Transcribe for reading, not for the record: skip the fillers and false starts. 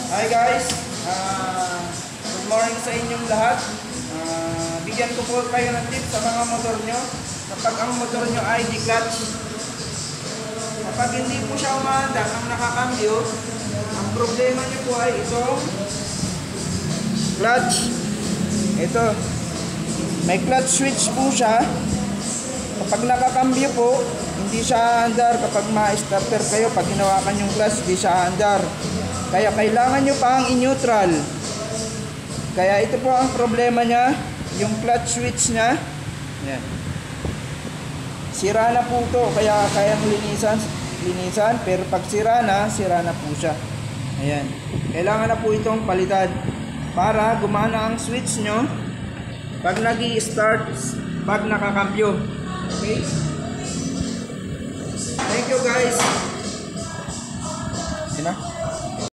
Hi guys, good morning sa inyong lahat. Bigyan ko po kayo ng tip sa mga motor nyo. Kapag ang motor nyo ay di-clutch, kapag hindi po siya umaandar ang nakakambyo, ang problema nyo po ay itong clutch. Ito, may clutch switch po siya. Kapag nakakambyo po, hindi siya aandar. Kapag ma-starter kayo, pag hinawakan yung clutch, hindi siya aandar. Kaya kailangan nyo pang i-neutral. Kaya ito po ang problema niya, yung clutch switch niya. Yan. Sira na po ito, kaya kayang linisan, pero pag sira na po siya. Ayan. Kailangan na po itong palitan para gumana ang switch nyo pag nag-i-start, pag nakakampyo. Okay? Thank you guys. Yan na.